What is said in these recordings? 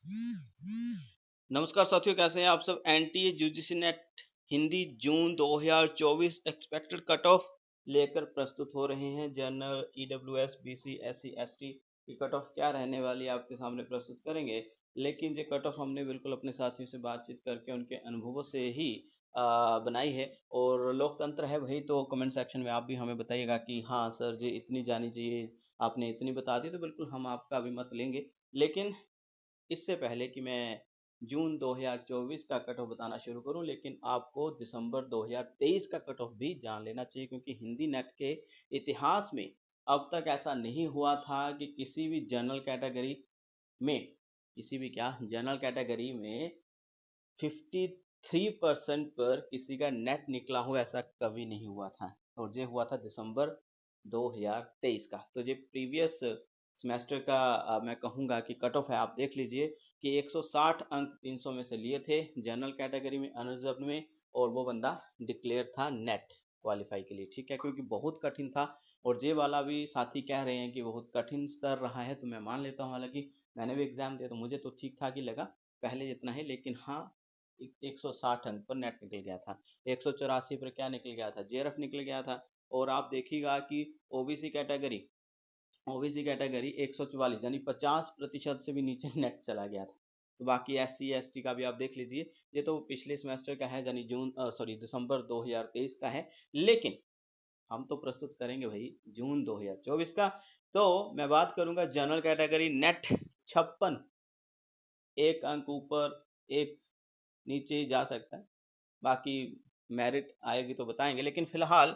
नमस्कार साथियों, कैसे हैं आप सब। एनटीए यूजीसी नेट हिंदी जून 2024 एक्सपेक्टेड कट ऑफ लेकर प्रस्तुत हो रहे हैं। General, EWS, BC, SC, ST की कट ऑफ क्या रहने वाली है आपके सामने प्रस्तुत करेंगे। लेकिन ये कट ऑफ हमने बिल्कुल अपने साथियों से बातचीत करके उनके अनुभवों से ही बनाई है। और लोकतंत्र है वही, तो कमेंट सेक्शन में आप भी हमें बताइएगा कि हाँ सर जी इतनी जानी चाहिए, आपने इतनी बता दी, तो बिल्कुल हम आपका भी मत लेंगे। लेकिन इससे पहले कि मैं जून 2024 का कट ऑफ बताना शुरू करूं, लेकिन आपको दिसंबर 2023 का कट ऑफ भी जान लेना चाहिए, क्योंकि हिंदी नेट के इतिहास में अब तक ऐसा नहीं हुआ था कि किसी भी जनरल कैटेगरी में, किसी भी क्या जनरल कैटेगरी में 53% पर किसी का नेट निकला हो, ऐसा कभी नहीं हुआ था। और ये हुआ था दिसंबर 2023 का। तो ये प्रीवियस सेमेस्टर का मैं कहूँगा कि कट ऑफ है, आप देख लीजिए कि 160 अंक 300 में से लिए थे जनरल कैटेगरी में, अनरिजर्व में, और वो बंदा डिक्लेयर था नेट क्वालिफाई के लिए, ठीक है, क्योंकि बहुत कठिन था। और जे वाला भी साथी कह रहे हैं कि बहुत कठिन स्तर रहा है, तो मैं मान लेता हूँ। हालांकि मैंने भी एग्जाम दिया तो मुझे तो ठीक ठाक ही लगा पहले जितना है, लेकिन हाँ 160 अंक पर नेट निकल गया था। 184 पर क्या निकल गया था, जेआरएफ निकल गया था। और आप देखिएगा कि ओबीसी कैटेगरी 144 यानी 50% से भी नीचे नेट चला गया था। तो बाकी एससी एसटी का भी आप देख लीजिए, ये तो पिछले सेमेस्टर का है, यानी दिसंबर 2023 का है। लेकिन हम तो प्रस्तुत करेंगे भाई जून 2024 का। तो मैं बात करूंगा जनरल कैटेगरी नेट 56, एक अंक ऊपर एक नीचे ही जा सकता है, बाकी मेरिट आएगी तो बताएंगे। लेकिन फिलहाल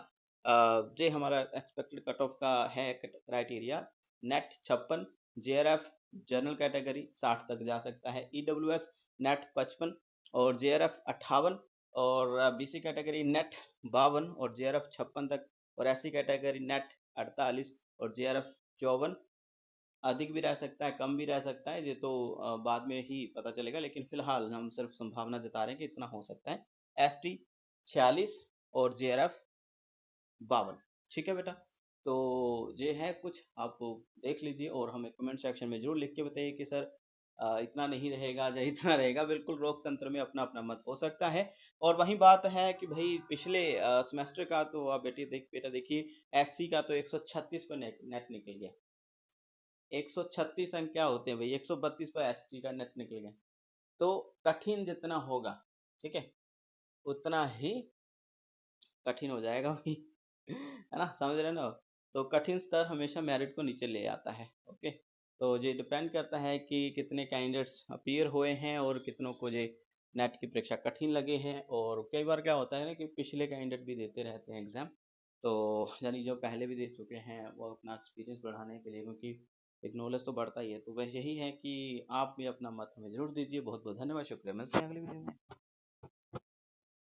ये हमारा एक्सपेक्टेड कट ऑफ का है criteria, net 56, JRF general category 60 तक जा सकता है, ईडब्ल्यूएस नेट 55 और जेआरएफ 58, और बीसी कैटेगरी नेट 52 और जेआरएफ 56 तक, और एससी कैटेगरी नेट 48 और जेआरएफ 54। अधिक भी रह सकता है, कम भी रह सकता है, ये तो बाद में ही पता चलेगा। लेकिन फिलहाल हम सिर्फ संभावना जता रहे हैं कि इतना हो सकता है। एसटी 46 और जेआरएफ 52। ठीक है बेटा, तो ये है कुछ, आप देख लीजिए और हमें कमेंट सेक्शन में जरूर लिख के बताइए कि सर इतना नहीं रहेगा या इतना रहेगा। बिल्कुल लोकतंत्र में अपना अपना मत हो सकता है। और वही बात है कि भाई पिछले सेमेस्टर का तो आप बेटा देखिए, एससी का तो 136 पर नेट निकल गया। 136 अंक क्या होते हैं भाई, 132 पर एसटी का नेट निकल गया। तो कठिन जितना होगा, ठीक है, उतना ही कठिन हो जाएगा भाई, है ना, समझ रहे ना। तो कठिन स्तर हमेशा मेरिट को नीचे ले आता है। ओके, तो ये डिपेंड करता है कि कितने कैंडिडेट्स अपीयर हुए हैं और कितनों को ये नेट की परीक्षा कठिन लगे हैं। और कई बार क्या होता है ना कि पिछले कैंडिडेट भी देते रहते हैं एग्जाम, तो यानी जो पहले भी दे चुके हैं वो अपना एक्सपीरियंस बढ़ाने के लिए, क्योंकि एक नॉलेज तो बढ़ता ही है। तो वह यही है कि आप भी अपना मत हमें जरूर दीजिए। बहुत बहुत धन्यवाद, शुक्रिया, मिलते हैं अगली वीडियो में।